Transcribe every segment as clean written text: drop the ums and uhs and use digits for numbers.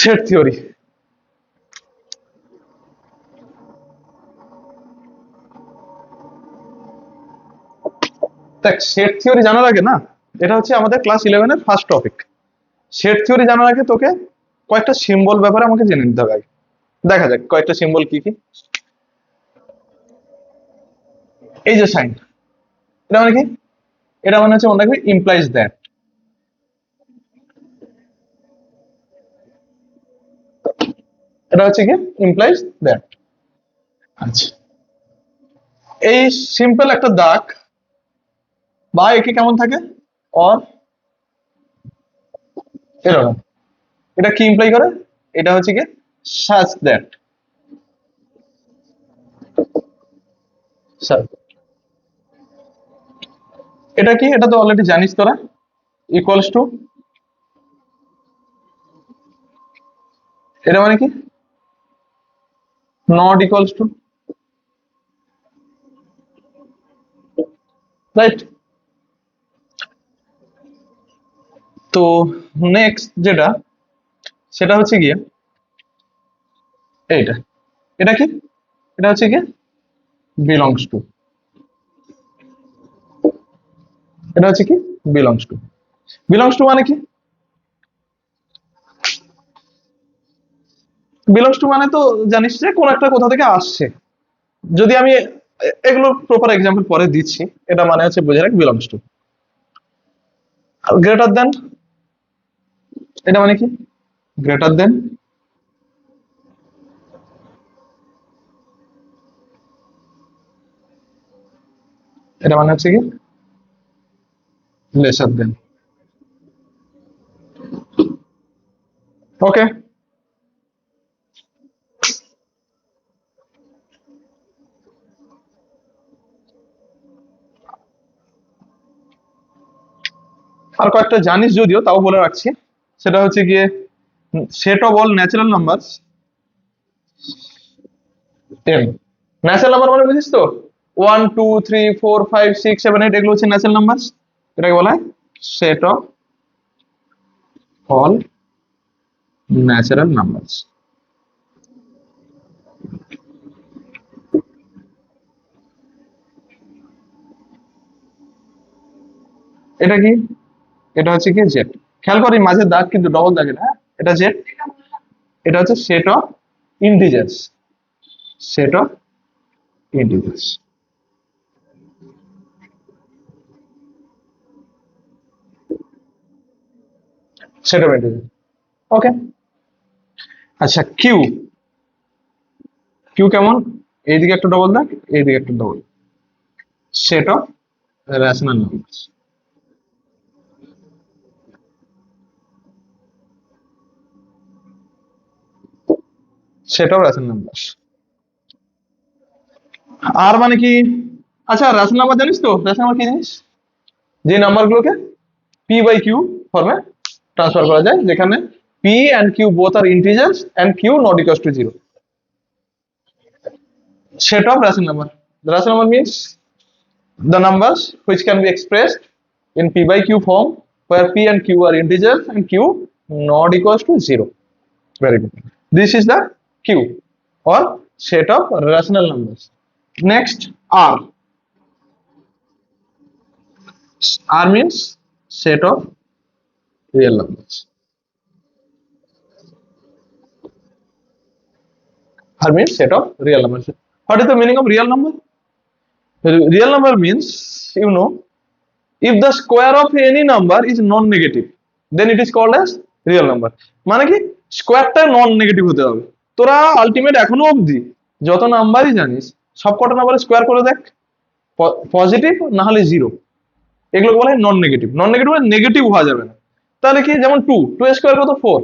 Set theory. দেখ, set theory জানার আগে না, এটা হচ্ছে আমাদের ক্লাস 11 এর ফার্স্ট টপিক। সেট থিওরি জানার আগে তোকে কয়েকটা সিম্বল ব্যাপারে আমাকে জেনে নিতে হবে আগে। দেখা যাক কয়েকটা সিম্বল কি কি। এই যে সাইন, এটা মানে কি? এটা মানে হচ্ছে মনে রাখবি ইমপ্লাইজ দ্যাট। এটা হচ্ছে কি ইমপ্লাইজ দ্যাট। আচ্ছা, এই সিম্পল একটা দাগ বা একে কেমন থাকে, অর এরকম, এটা কি ইমপ্লাই করে? এটা হচ্ছে কি সাচ দ্যাট। এটা কি? এটা তো অলরেডি জানিস তোরা, ইকুয়ালস টু, এটা মানে কি নট ইকুয়ালস টু, রাইট? তো নেক্সট যেটা, সেটা হচ্ছে গিয়ে এইটা। এটা কি? এটা হচ্ছে কি বিলংস টু। এটা হচ্ছে কি বিলংস টু। বিলংস টু মানে কি? বিলংস টু মানে তো জানিস যে কোন একটা কোথা থেকে আসছে। যদি আমি এগুলো প্রপার এক্সাম্পল পরে দিচ্ছি, এটা মানে হচ্ছে বুঝে রাখ বিলংস টু। আর গ্রেটার দেন, এটা মানে কি গ্রেটার দেন, এটা মানে হচ্ছে কি লেসার দেন। ওকে, আর কয়েকটা জানিস যদিও, তাও বলে রাখছি। সেটা হচ্ছে গিয়ে set of all natural number ten. Natural number মানে বুঝিস তো, 1 2 3 4 5 6 7 8, এগুলো হচ্ছে ন্যাচারাল নাম্বার। এটাকে বলা হয় set of all natural number. এটা কি? এটা হচ্ছে কি জেড। খেয়াল করি মাঝে দাগ কিন্তু ডবল দাগ, এটা হ্যাঁ? এটা জেড। এটা হচ্ছে set of integers. Set of integers, set of integers. Okay. আচ্ছা, কিউ। কিউ কেমন? এইদিকে একটা ডবল দাগ, এইদিকে একটা double. Set of rational number. Set of rational number. আর মানে কি? আচ্ছা, রেশনাল নাম্বার জানিস তো? রেশনাল নাম্বার কি জিনিস? যে নাম্বারগুলোকে পি বাই কিউ ফর্মে ট্রান্সফার করা যায়, যেখানে P and Q both are integers and Q not equal to zero. Set of rational number. The rational number means the numbers which can be expressed in p by q form, where p and q are integers and q not equals to zero. Very good. This is the q, or set of rational numbers. Next, r. R means set of real numbers. R means set of real numbers. What is the meaning of real number? Real number means, if the square of any number is non-negative, then it is called as real number. মানে কি স্কোয়ারটা non negative হতে হবে। তোরা ultimate এখনো অবধি যত নাম্বারই জানিস, সবকটা নাম্বারের স্কোয়ার করে দেখ, পজিটিভ না হলে জিরো, এগুলো বলা হয় নন নেগেটিভ। নন নেগেটিভ মানে নেগেটিভ হওয়া যাবে না। তাহলে কি, যেমন টু, টু এর স্কোয়ার কত? 4,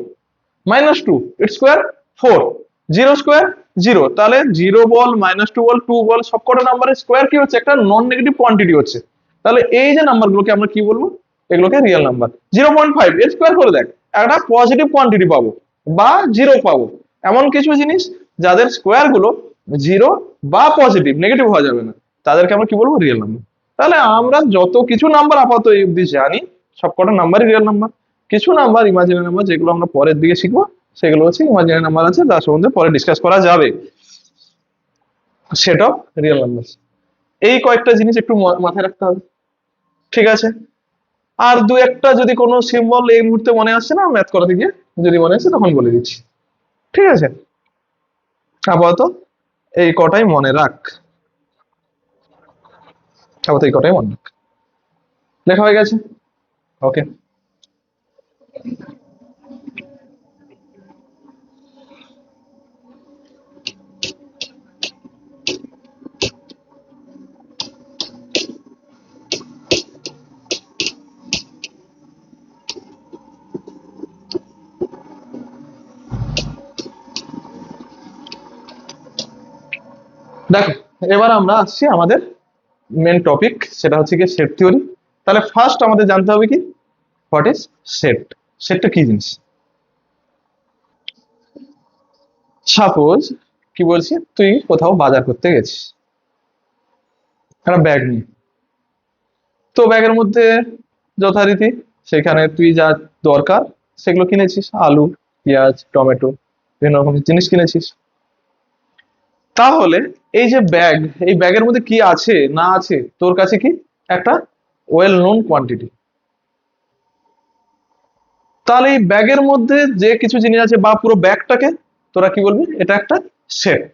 মাইনাস টু ইট স্কোয়ার 4, জিরো স্কোয়ার জিরো। তাহলে জিরো বল, মাইনাস টু বল, টু বল, সবকটা নাম্বারের স্কোয়ার কি হচ্ছে? একটা নন নেগেটিভ কোয়ান্টিটি হচ্ছে। তাহলে এই যে নাম্বারগুলোকে আমরা কি বলবো? এগুলোকে রিয়েল নাম্বার। 0.5 এর স্কোয়ার করে দেখ, একটা পজিটিভ কোয়ান্টিটি পাবো বা জিরো পাবো। এমন কিছু জিনিস যাদের স্কোয়ার গুলো জিরো বা পজিটিভ, নেগেটিভ হওয়া যাবে না, তাদেরকে আমরা কি বলবো? Real number. তাহলে আমরা যত কিছু নাম্বার আপাতত অব্দি জানি, সবকটা নাম্বারই রিয়েল নাম্বার। কিছু নাম্বার ইমাজিনারি নাম্বার, যেগুলো আমরা পরের দিকে শিখবো, সেগুলো হচ্ছে ইমাজিনারি নাম্বার আছে, তার সম্বন্ধে পরে ডিসকাস করা যাবে। সেট অফ রিয়েল নাম্বার, এই কয়েকটা জিনিস একটু মাথায় রাখতে হবে, ঠিক আছে? আর দু একটা যদি কোনো সিম্বল এই মুহূর্তে মনে আসছে না, ম্যাথ করাতে গিয়ে যদি মনে আসছে তখন বলে দিচ্ছি, ঠিক আছে? আপাতত এই কটাই মনে রাখ, আপাতত এই কটাই মনে রাখ। লেখা হয়ে গেছে? ওকে। দেখো, এবার আমরা আসছি আমাদের মেন টপিক, সেটা হচ্ছে কি সেট থিওরি। তাহলে ফার্স্ট আমাদের জানতে হবে কি হোয়াট ইজ সেট। সেটটা কি জিনিস? সাপোজ কি বলছি, তুই কোথাও বাজার করতে গেছিস একটা ব্যাগ নিয়ে, তো ব্যাগের মধ্যে যথারীতি সেখানে তুই যা দরকার সেগুলো কিনেছিস, আলু, পেঁয়াজ, টমেটো, বিভিন্ন রকম জিনিস কিনেছিস। তাহলে এই যে ব্যাগ, এই ব্যাগের মধ্যে কি আছে না আছে তোর কাছে কি একটা ওয়েল নোন কোয়ান্টিটি। তাহলে এই ব্যাগের মধ্যে যে কিছু জিনিস আছে বা পুরো ব্যাগটাকে তোরা কি বলবি, এটা একটা সেট।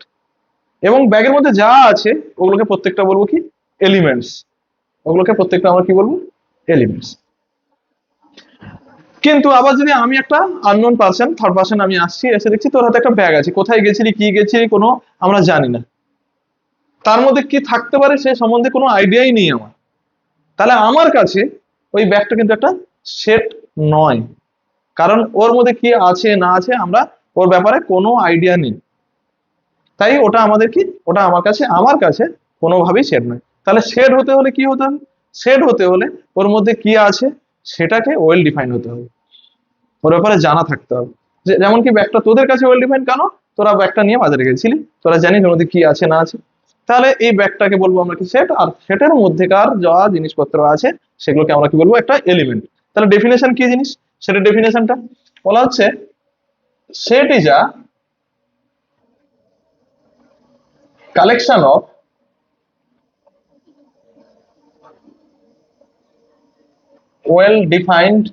এবং ব্যাগের মধ্যে যা আছে ওগুলোকে প্রত্যেকটা বলবো কি এলিমেন্টস, ওগুলোকে প্রত্যেকটা আমরা কি বলবো এলিমেন্টস। কিন্তু আবার যদি আমি একটা আননোন পার্সন, থার্ড পার্সন আমি আসছি, এসে দেখছি তোর হাতে একটা ব্যাগ আছে, কোথায় গেছিলি কি গেছিলি কোনো আমরা জানি না, তার মধ্যে কি থাকতে পারে সে সম্বন্ধে কোনো আইডিয়াই নেই আমার। তাহলে আমার কাছে ওই ব্যাগটা কিন্তু একটা সেট নয়, কারণ ওর মধ্যে কি আছে না আছে আমরা ওর ব্যাপারে কোনো আইডিয়া নেই। তাই ওটা আমাদের কি, ওটা আমার কাছে কোনোভাবেই সেট নয়। তাহলে সেট হতে হলে কি হতে হবে? সেট হতে হলে ওর মধ্যে কি আছে সেটাকে ওয়েল ডিফাইন হতে হবে, ওর ব্যাপারে জানা থাকতে হবে। যেমন কি ব্যাগটা তোদের কাছে ওয়েল ডিফাইন কেন, তোরা ব্যাগটা নিয়ে বাজারে গেছিলি, তোরা জানিস ওর মধ্যে কি আছে না আছে। তাহলে এই ব্যাগটাকে বলবো আমরা কি সেট, আর সেটের মধ্যেকার যা জিনিসপত্র আছে সেগুলোকে আমরা কি বলবো একটা এলিমেন্ট। তাহলে ডেফিনেশন কি জিনিস, সেটার ডেফিনেশনটা বলা হচ্ছে set is a collection of well defined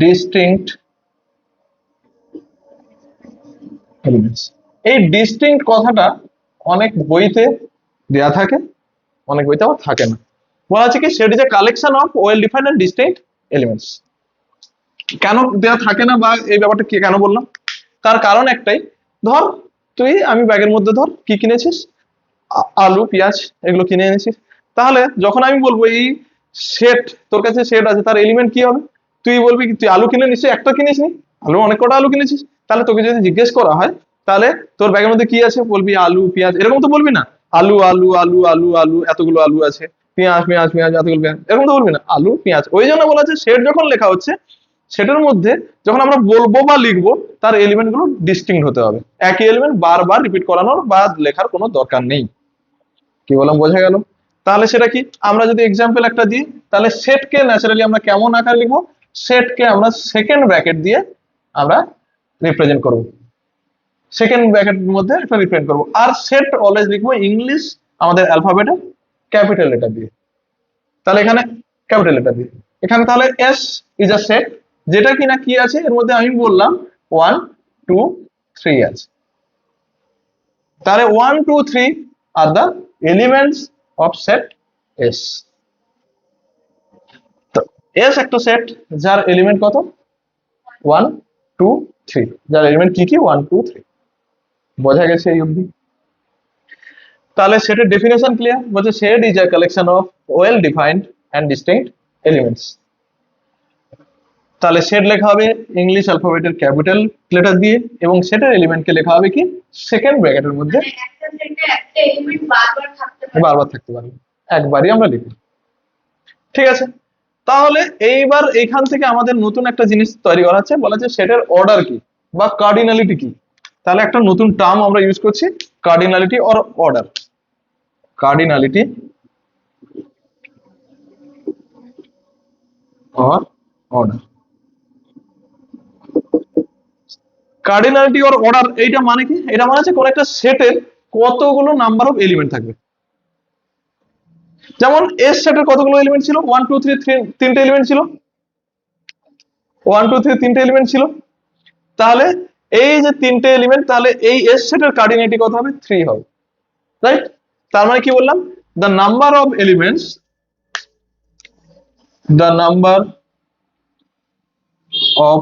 distinct elements। এই ডিস্টিংক্ট কথাটা অনেক বইতে দেয়া থাকে, অনেক বইতে আবার থাকে না। বলা আছে কি set is a collection of well defined and distinct elements. কেন দেয়া থাকে না বা এই ব্যাপারটা কি কেন বললাম, তার কারণ একটাই, ধর তুই আমি ব্যাগের মধ্যে ধর কি কিনেছিস, আলু পেঁয়াজ এগুলো কিনে এনেছিস। তাহলে যখন আমি বলবো এই সেট, তোর কাছে সেট আছে, তার এলিমেন্ট কি হবে? তুই বলবি তুই আলু কিনে নিশ্চয়ই একটা কিনিস নি, আলু অনেক কটা আলু কিনেছিস। তাহলে তোকে যদি জিজ্ঞেস করা হয় তাহলে তোর ব্যাগের মধ্যে কি আছে, বলবি আলু পেঁয়াজ, এরকম তো বলবি না আলু আলু আলু আলু আলু এতগুলো আলু আছে, পেঁয়াজ পেঁয়াজ পেঁয়াজ এতগুলো পেঁয়াজ, এরকম তো বলবি না, আলু পেঁয়াজ। ওই জন্য বলা আছে সেট যখন লেখা হচ্ছে, সেটার মধ্যে যখন আমরা বলবো বা লিখবো তার এলিমেন্ট গুলো ডিস্টিংক্ট হতে হবে, একই এলিমেন্ট বারবার রিপিট করানোর বা লেখার কোনো দরকার নেই। কি বললাম বোঝা গেল? তাহলে সেটা কি, আমরা যদি এক্সাম্পল একটা দিই, তাহলে সেটকে ন্যাচারালি আমরা কেমন আকার লিখবো, সেটকে আমরা সেকেন্ড ব্র্যাকেট দিয়ে আমরা রিপ্রেজেন্ট করব, সেকেন্ড ব্র্যাকেটের মধ্যে একটা রিপ্রেজেন্ট করব। আর সেট অলওয়েজ লিখবো ইংলিশ আমাদের অ্যালফাবেটের ক্যাপিটাল লেটার দিয়ে। তাহলে এখানে ক্যাপিটাল লেটার দিয়ে, এখানে তাহলে এস ইজ আ সেট, যেটা কিনা কি আছে এর মধ্যে আমি বললাম 1 2 3 আছে। তাহলে 1 2 3 are the elements of set S. তো এস একটা সেট যার এলিমেন্ট কত 1 2 3, যার এলিমেন্ট কি কি 1 2 3। বোঝা গেছে এই অবধি? তাহলে সেটের ডেফিনেশন ক্লিয়ার, বলছে set is a collection of well defined and distinct elements. তাহলে সেট লেখা হবে ইংলিশ অ্যালফাবেটের ক্যাপিটাল লেটার দিয়ে, এবং সেটের এলিমেন্টকে লেখা হবে কি সেকেন্ড ব্র্যাকেটের মধ্যে, বারবার থাকতে পারবে, একবারই আমরা লিখি, ঠিক আছে? তাহলে এইবার এইখান থেকে আমাদের নতুন একটা জিনিস তৈরি করা হচ্ছে, বলা হচ্ছে সেটের অর্ডার কি বা কার্ডিনালিটি কি। তাহলে একটা নতুন টার্ম আমরা ইউজ করছি, cardinality or order. Cardinality or order. Cardinality or order এইটা মানে কি? এটা মানে হচ্ছে কোন একটা সেটের কতগুলো নাম্বার অফ এলিমেন্ট থাকবে। যেমন এস সেটের কতগুলো এলিমেন্ট ছিল? 1 2 3 তিনটে এলিমেন্ট ছিল। 1 2 3 তিনটে এলিমেন্ট ছিল। তাহলে এই যে তিনটে এলিমেন্ট, তাহলে এই এস সেটের কার্ডিনালিটি কত হবে? 3 হবে, রাইট? তার মানে কি বললাম? The number of elements, the number of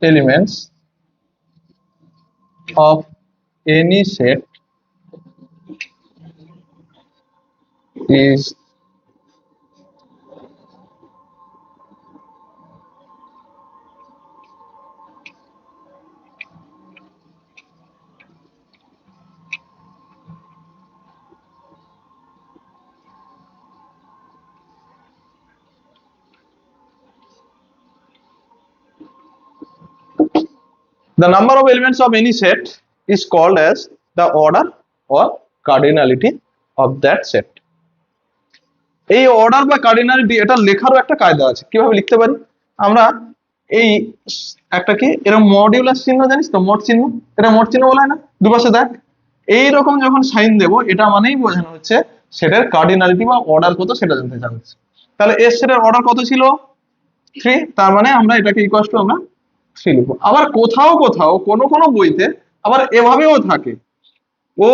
elements of any set is the number of elements of any set is called as the order or cardinality of that set. এই order বা cardinality এটা লেখারও একটা কায়দা আছে। কিভাবে লিখতে পারি আমরা? এই একটা কি এরকম মডিউলার চিহ্ন জানিস তো, মোট চিহ্ন, এটা মোট চিহ্ন বলা হয় না? দুপাশে দেখ, এইরকম যখন সাইন দেব এটা মানেই বোঝানো হচ্ছে সেটার কার্ডিনালিটি বা অর্ডার কত সেটা জানতে চাচ্ছি। তাহলে এস সেটের অর্ডার কত ছিল? 3। তার মানে আমরা এটাকে ইকুয়াল টু আমরা 3 লিখবো। আবার কোথাও কোথাও কোন বইতে আবার এভাবেও থাকে, ও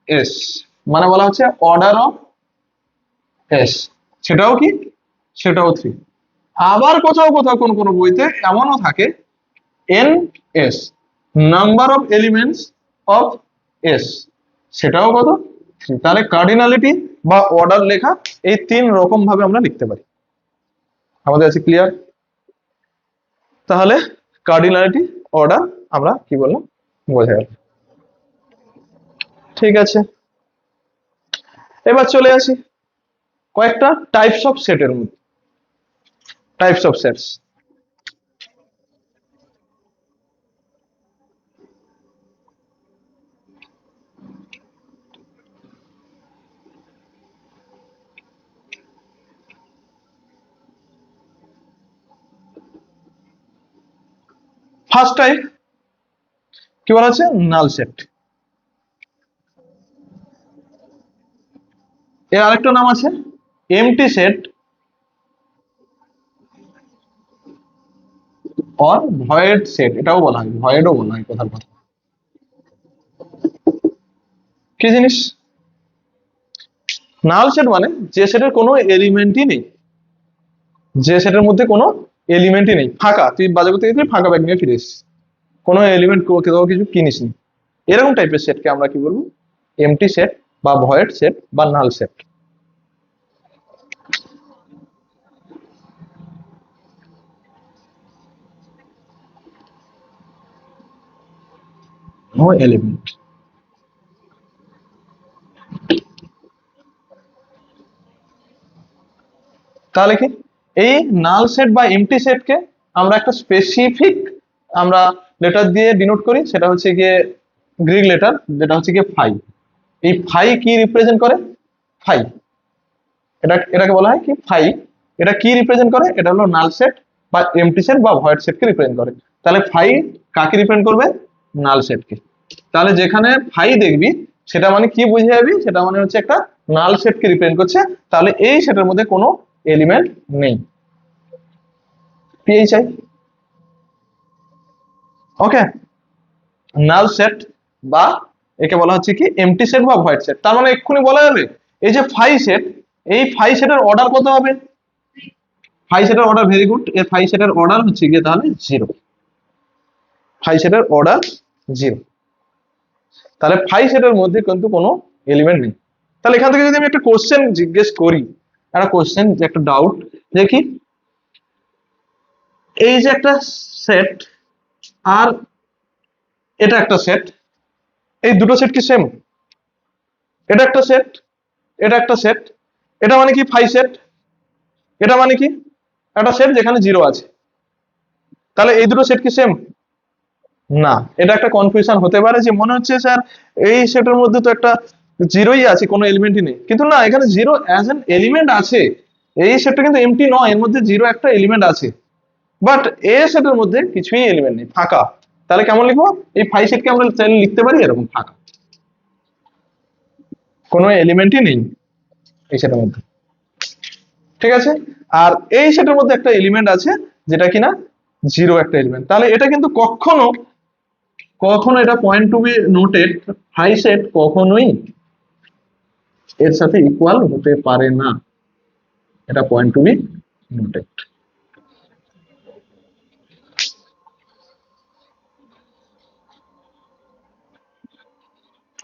এস মানে বলা হচ্ছে অর্ডার অফ এস, সেটাও কি? সেটাও 3। আবার কোথাও কোথাও কোন বইতে এমনও থাকে N S, number of elements of S, সেটাও কত? 3। তাহলে কার্ডিনালিটি বা অর্ডার লেখা এই 3 রকম ভাবে আমরা লিখতে পারি। আমাদের আছে ক্লিয়ার? তাহলে কার্ডিনালিটি, অর্ডার আমরা কি বললাম বোঝা গেল। ঠিক আছে, এবার চলে আসি কয়েকটা টাইপস অফ সেটের মধ্যে। Types of sets, first type কি বলা আছে? Null set. এর আরেকটা নাম আছে MT set or void set, এটাও বলা হয়, ভয়েডও বলা হয় কথার কথা। কি জিনিস? নাল সেট মানে যে সেটের কোনো এলিমেন্টই নেই, যে সেটের মধ্যে কোনো এলিমেন্টই নেই, ফাঁকা, তুই বাজার করতে গেছিলি ফাঁকা ব্যাগ নিয়ে ফিরে এসেছিস, কোনো এলিমেন্ট কোথাও কিছু কিনিস নি, এরকম টাইপের সেটকে আমরা কি বলবো? এমটি সেট বা ভয়েড সেট বা নাল সেট। No element. তাহলে কি এই নাল সেট বা এমটি সেটকে আমরা একটা স্পেসিফিক আমরা লেটার দিয়ে ডিনোট করি, সেটা হচ্ছে গিয়ে গ্রিক লেটার, যেটা হচ্ছে গিয়ে ফাই। এই ফাই কি রিপ্রেজেন্ট করে? ফাই, এটাকে বলা হয় কি? ফাই। এটা কি রিপ্রেজেন্ট করে? এটা হলো নাল সেট বা এমটি সেট বা ভয়েড সেটকে রিপ্রেজেন্ট করে। তাহলে ফাই কাকে রিপ্রেজেন্ট করবে? নাল সেটকে। তাহলে যেখানে ফাই দেখবি সেটা মানে কি বুঝে যাবি? সেটা মানে হচ্ছে একটা নাল সেটকে রিপ্রেজেন্ট করছে, তাহলে এই সেটের মধ্যে কোনো এলিমেন্ট নেই। পিএইচআই, ওকে। নাল সেট বা একে বলা হচ্ছে কি এমটি সেট বা ভয়েড সেট। তার মানে এক্ষুনি বলা যাবে এই যে ফাই সেট, এই ফাই সেটের অর্ডার কত হবে? ফাই সেটের অর্ডার, ভেরি গুড, এর ফাই সেটের অর্ডার হচ্ছে গিয়ে তাহলে 0। ফাই সেটের অর্ডার 0। তাহলে ফাই সেটের মধ্যে কিন্তু কোনো এলিমেন্ট নেই। তাহলে এখান থেকে যদি আমি একটা কোশ্চেন জিজ্ঞেস করি, একটা কোশ্চেন, যে একটা ডাউট, যে কি এই যে একটা সেট আর এটা একটা সেট, এই দুটো সেট কি সেম? এটা একটা সেট, এটা একটা সেট, এটা মানে কি ফাই সেট, এটা মানে কি একটা সেট যেখানে 0 আছে। তাহলে এই দুটো সেট কি সেম? না। এটা একটা কনফিউশন হতে পারে যে মনে হচ্ছে স্যার এই সেটের মধ্যে তো একটা 0ই আছে, কোনো এলিমেন্টই নেই, কিন্তু না, এখানে 0 অ্যাজ এন এলিমেন্ট আছে, এই সেটটা কিন্তু এমটি নয়, এর মধ্যে জিরো একটা এলিমেন্ট আছে, বাট এ সেটের মধ্যে কিছুই এলিমেন্ট নেই, ফাঁকা। তাহলে কেমন লিখবো? এই ফাই সেটকে আমরা চাইলে লিখতে পারি এরকম ফাঁকা, কোনো এলিমেন্টই নেই এই সেটের মধ্যে। ঠিক আছে, আর এই সেটের মধ্যে একটা এলিমেন্ট আছে যেটা কিনা জিরো একটা এলিমেন্ট, তাহলে এটা কিন্তু কখনো কখনো এটা পয়েন্ট টু বি নোটেড, হাই সেট কখনোই এর সাথে ইকুয়াল হতে পারে না, এটা point to be noted.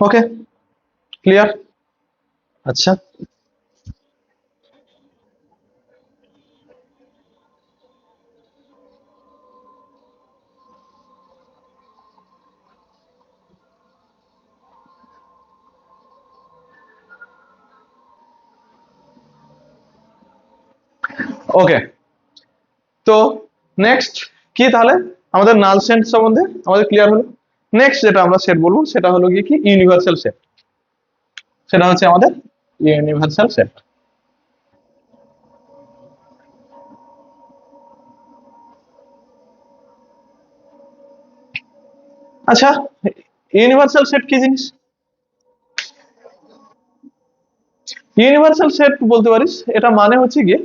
Okay, clear? আচ্ছা, ওকে। তো নেক্সট কি তাহলে, আমাদের নাল সেট সম্বন্ধে আমাদের ক্লিয়ার হলো। নেক্সট যেটা আমরা সেট বলবো সেটা হলো গিয়ে কি ইউনিভার্সাল সেট, সেটা হচ্ছে আমাদের ইউনিভার্সাল সেট। আচ্ছা, ইউনিভার্সাল সেট কি জিনিস? ইউনিভার্সাল সেট বলতে পারিস এটা মানে হচ্ছে গিয়ে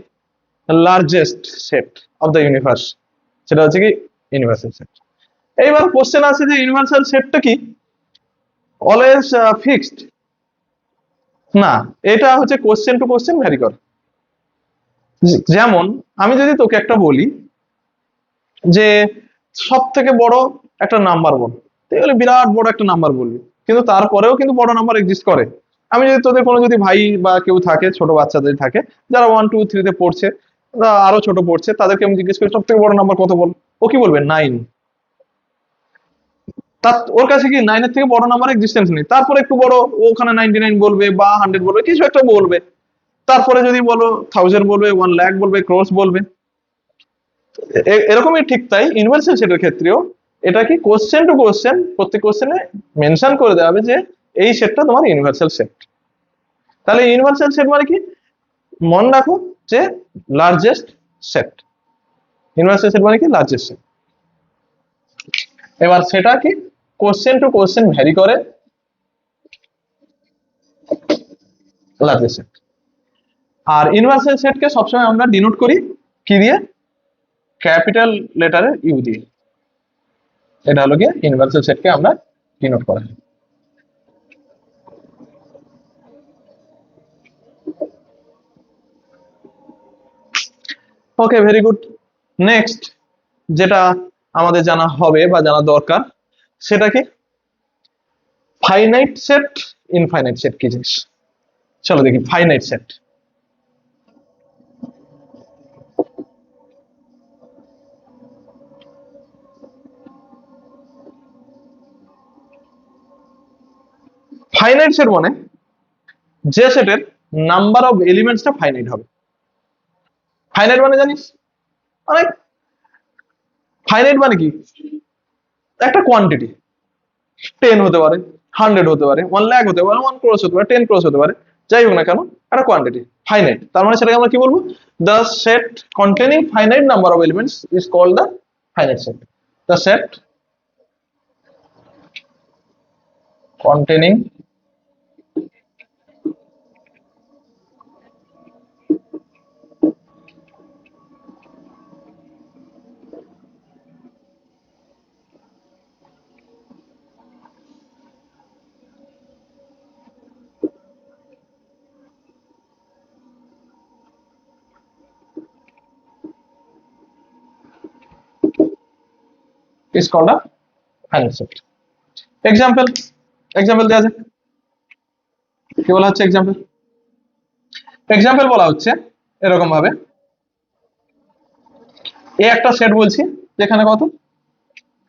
largest set of the universe, সেটা হচ্ছে কি ইউনিভার্সাল সেট। এইবার কোশ্চেন আছে যে ইউনিভার্সাল সেটটা কি অলওয়েজ ফিক্সড? না, এটা হচ্ছে কোশ্চেন টু কোশ্চেন ভ্যারি করে। যেমন আমি যদি তোকে একটা বলি যে সব থেকে বড় একটা নাম্বার বল, তুই বলে বিরাট বড় একটা নাম্বার বলবি, কিন্তু তারপরেও কিন্তু বড় নাম্বার এক্সিস্ট করে। আমি যদি তোদের কোনো যদি ভাই বা কেউ থাকে, ছোট বাচ্চাদের থাকে যারা 1 2 3 পড়ছে, বা আরো ছোট পড়ছে, তাদেরকে আমি জিজ্ঞেস করি সব থেকে বড় নাম্বার কত বল, ও কি বলবে? 9। তার ওর কাছে কি 9-এর থেকে বড় নাম্বার এক্সিস্টেন্স নেই, তারপরে একটু বড় ও ওখানে 99 বলবে বা 100 বলবে, কিছু একটা বলবে। তারপরে যদি বলো 1000 বলবে, 1 লাখ বলবে, ক্রোস বলবে। এরকমই ঠিক তাই ইউনিভার্সাল সেটের ক্ষেত্রেও এটা কি কোশ্চেন টু কোশ্চেন, প্রত্যেক কোশ্চেনে মেনশন করে দেওয়া হবে যে এই সেটটা তোমার ইউনিভার্সাল সেট। তাহলে ইউনিভার্সাল সেট মানে কি? মনে রাখো যে লার্জেস্ট সেট, ইউনিভার্সাল সেট মানে কি লার্জেস্ট সেট। এবার সেটা কি কোশ্চেন টু কোশ্চেন ভ্যারি করে লার্জেস্ট সেট। আর ইউনিভার্সাল সেটকে সবসময় আমরা ডিনোট করি কি দিয়ে? ক্যাপিটাল লেটারের ইউ দিয়ে। এটা হলো গিয়ে ইউনিভার্সাল সেটকে আমরা ডিনোট করা হয়। ওকে, ভেরি গুড। নেক্সট যেটা আমাদের জানা হবে বা জানা দরকার সেটা কি ফাইনাইট সেট, ইনফাইনাইট সেট কি জিনিস? চলো দেখি ফাইনাইট সেট। ফাইনাইট সেট মানে যে সেটের নাম্বার অফ এলিমেন্টসটা ফাইনাইট হবে। ফাইনাইট মানে জানিস, মানে ফাইনাইট মানে কি একটা কোয়ান্টিটি, 10 হতে পারে, 100 হতে পারে, 1 লাখ হতে পারে, 1 ক্রোস হতে পারে, 10 ক্রোস হতে পারে, যাই হোক না কেন একটা কোয়ান্টিটি ফাইনাইট। তার মানে সেটাকে আমরা কি বলবো? The set containing finite number of elements is called the finite set. The set containing is called a finite set. Example, example দেওয়া যাক। কি বলা হচ্ছে এক্সাম্পল? এক্সাম্পল বলা হচ্ছে এরকম ভাবে, এ একটা সেট বলছি যেখানে কত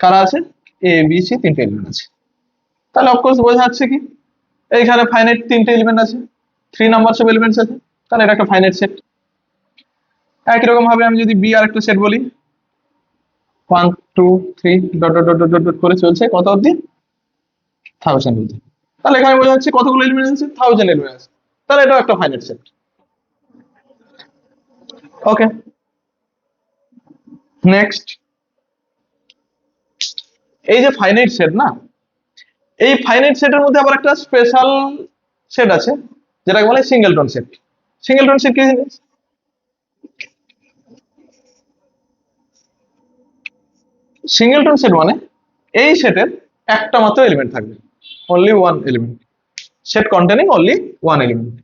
কারা আছে, এ বি সি তিনটে এলিমেন্ট আছে। তাহলে অফকোর্স বোঝা যাচ্ছে কি এইখানে ফাইনাইট তিনটে এলিমেন্ট আছে, 3 নাম্বারস অফ এলিমেন্টস আছে, তাহলে এটা একটা ফাইনাইট সেট। একই রকম ভাবে আমি যদি বি আর একটা সেট বলি, 1 2 3 dot dot dot dot dot করে চলছে কত অব্দি? 1000 অব্দি। তাহলে এখানে বোঝা যাচ্ছে কতগুলো এলিমেন্ট আছে? 1000 এলিমেন্ট আছে, তাহলে এটাও একটা ফাইনাইট সেট। ওকে, নেক্সট, এই যে ফাইনাইট সেট না, এই ফাইনাইট সেটের মধ্যে আবার একটা স্পেশাল সেট আছে যেটাকে বলে সিঙ্গেলটন সেট। সিঙ্গেলটন সেট কি জিনিস? সিঙ্গেলটন সেট মানে এই সেটের একটা মাত্র এলিমেন্ট থাকবে, only one element, set containing only one element.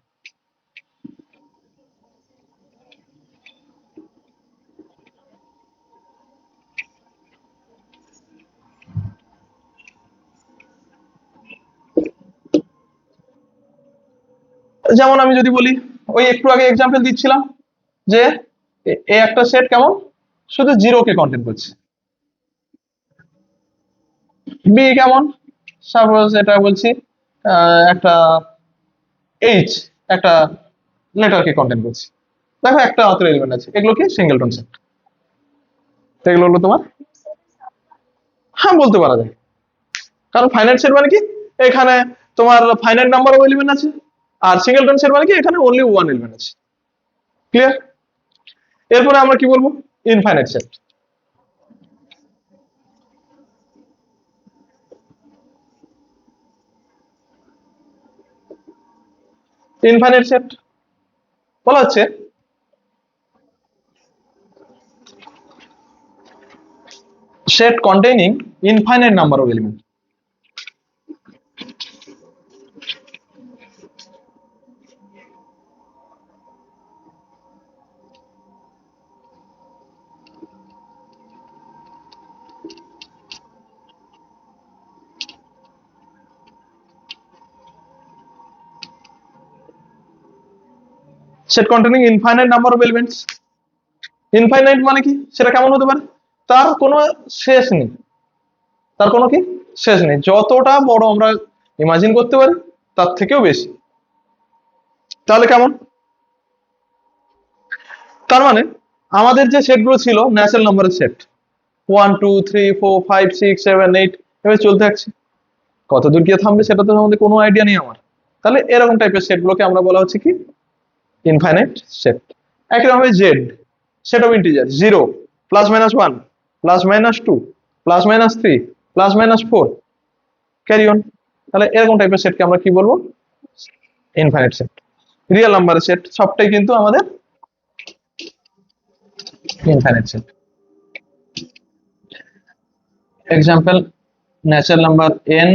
যেমন আমি যদি বলি, ওই একটু আগে এক্সাম্পল দিচ্ছিলাম যে এই একটা সেট কেমন, শুধু জিরো কে কন্টেন করছে। বি কেমন, সাপোজ এটা বলছি একটা এইচ, একটা লেটারকে কন্টেন করছে, দেখো একটা মাত্র এলিমেন্ট আছে, এগুলো কি সিঙ্গেলটন সেট। তো এগুলো হলো তোমার, হ্যাঁ বলতে পারা যায়, কারণ ফাইনাইট সেট মানে কি, এখানে তোমার ফাইনাইট নাম্বার অফ এলিমেন্ট আছে, আর সিঙ্গেলটন সেট মানে কি এখানে অনলি ওয়ান এলিমেন্ট আছে। ক্লিয়ার? এরপরে আমরা কি বলবো, ইনফাইনাইট সেট। ইনফাইনাইট সেট বলা হচ্ছে set containing infinite number of elements. Set containing infinite number of elements. Infinite মানে কি, সেটা কেমন হতে পারে, তার কোনো শেষ নেই, তার কোনো কি শেষ নেই, যতটা বড় আমরা ইমাজিন করতে পারি তার থেকেও বেশি। তাহলে কেমন, তার মানে আমাদের যে সেটগুলো ছিল ন্যাচারাল নাম্বারের সেট, 1 2 3 4 5 6 7 8 এভাবে চলতে থাকছে, কত দূর গিয়ে থামবে সেটা তো আমাদের কোনো আইডিয়া নেই আমার। তাহলে এরকম টাইপের সেটগুলোকে আমরা বলা হচ্ছে কি, ইনফাইনাইট সেট। একই রকম Z, set of integer, 0 +-1 +-2 +-3 +-4, carry on. তাহলে এরকম টাইপের সেটকে আমরা কি বলবো, ইনফাইনাইট সেট। রিয়েল নাম্বারের সেট সবটাই কিন্তু আমাদের infinite set. Example, natural number n,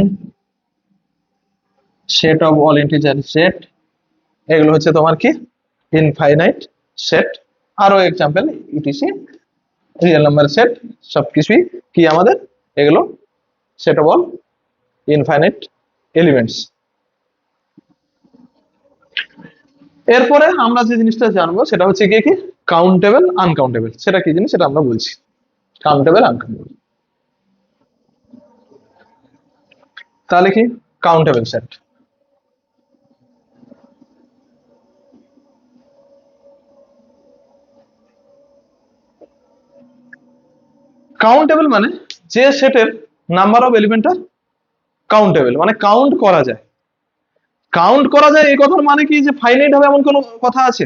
set of all integer set, এগুলো হচ্ছে তোমার কি ইনফাইনাইট সেট। আরো example etc, real number set, সবকিছুই কি আমাদের এগুলো set of all infinite elements. এরপরে আমরা যে জিনিসটা জানবো সেটা হচ্ছে কি কি কাউন্টেবল আনকাউন্টেবল। সেটা কি জিনিস সেটা আমরা বলছি, কাউন্টেবল আনকাউন্টেবল। তাহলে কি কাউন্টেবল সেট, কাউন্টেবল মানে যে সেটের নাম্বার অফ এলিমেন্টটা কাউন্টেবল, মানে কাউন্ট করা যায়। কাউন্ট করা যায় এই কথার মানে কি যে ফাইনাইট হবে এমন কোনো কথা আছে,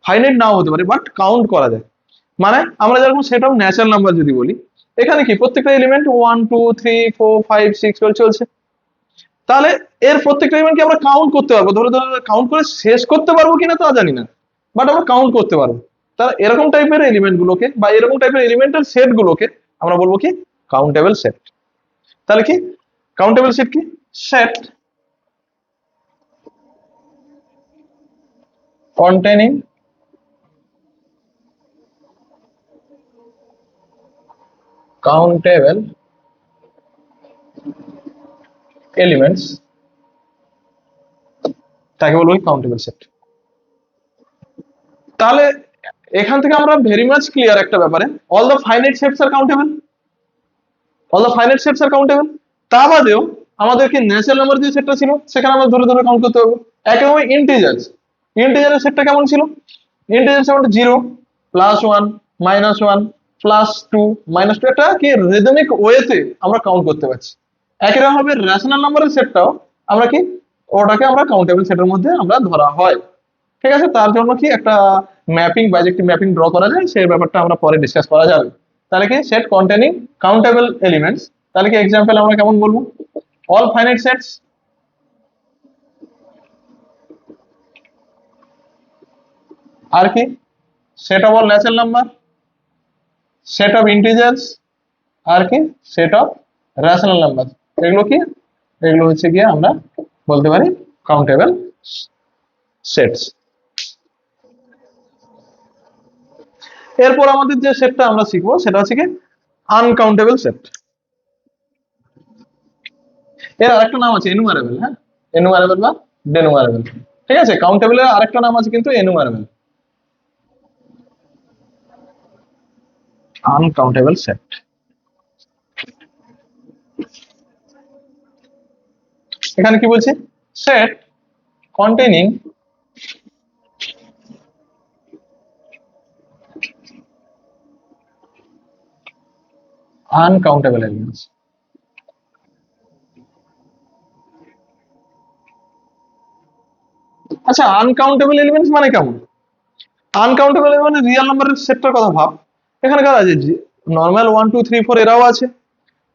ফাইনাইট নাও হতে পারে, বাট কাউন্ট করা যায়। মানে আমরা যেরকম সেট অফ ন্যাচারাল নাম্বার যদি বলি, এখানে কি প্রত্যেকটা এলিমেন্ট 1 2 3 4 5 6 চলছে, তাহলে এর প্রত্যেকটা এলিমেন্ট কি আমরা কাউন্ট করতে পারবো, ধরে ধরে কাউন্ট করে শেষ করতে পারবো কিনা তা জানি না, বাট আমরা কাউন্ট করতে পারবো। তাহলে এরকম টাইপের এলিমেন্ট গুলোকে বা এরকম টাইপের এলিমেন্টের সেট গুলোকে আমরা বলবো কি কাউন্টেবল সেট। তাহলে কি কাউন্টেবল সেট কি, সেট containing countable elements, তাকে বলবো কাউন্টেবল সেট। তাহলে এখান থেকে আমরা ভেরি মাচ ক্লিয়ার একটা ব্যাপারে, all the finite sets are countable, all the finite sets are countable. তা বাদেও আমাদেরকে ন্যাচারাল নাম্বার যে সেটটা ছিল সেখানে আমরা ধরে ধরে কাউন্ট করতে পারবো। একইভাবে ইন্টিজার্স, ইন্টিজারের সেটটা কেমন ছিল, ইন্টিজার্স যেমন 0 +1 -1 +2 -2, একটা কি রিদমিক ওয়েতে আমরা কাউন্ট করতে পারছি। একই রকম ভাবে রেশনাল নাম্বারের সেটটাও আমরা কি ওটাকে আমরা কাউন্টেবল সেটের মধ্যে আমরা ধরা হয়। ঠিক আছে, তার জন্য কি একটা ম্যাপিং বাইজেক্টিভ ম্যাপিং ড্র করা যায় সেই ব্যাপারটা আমরা পরে ডিসকাস করা যাবে। তাহলে কি সেট কন্টেনিং কাউন্টেবল এলিমেন্টস, তাহলে কি এক্সাম্পল আমরা কেমন বলবো, অল ফাইনাইট সেটস, আর কি set of all natural number, set of integers, আর কি সেট অফ রেশনাল নাম্বার। এগুলো কি, এগুলো হচ্ছে গিয়ে আমরা বলতে পারি কাউন্টেবল সেটস। এরপর আমাদের যে সেটটা আমরা শিখবো সেটা হচ্ছে কি আনকাউন্টেবল সেট। এর আরেকটা নাম আছে এনুমারেবল, হ্যাঁ এনুমারেবল বা ডেনুমারেবল, ঠিক আছে। কাউন্টেবলের আরেকটা নাম আছে কিন্তু এনুমারেবল, আনকাউন্টেবল সেট। এখানে কি বলছে, সেট কন্টেইনিং আনকাউন্টেবল এলিমেন্টস। আচ্ছা আনকাউন্টেবল এলিমেন্টস মানে কেমন, আনকাউন্টেবল মানে রিয়েল নাম্বারের সেটটার কথা ভাব, এখানে কার আছে নর্মাল 1 2 3 4 এরাও আছে,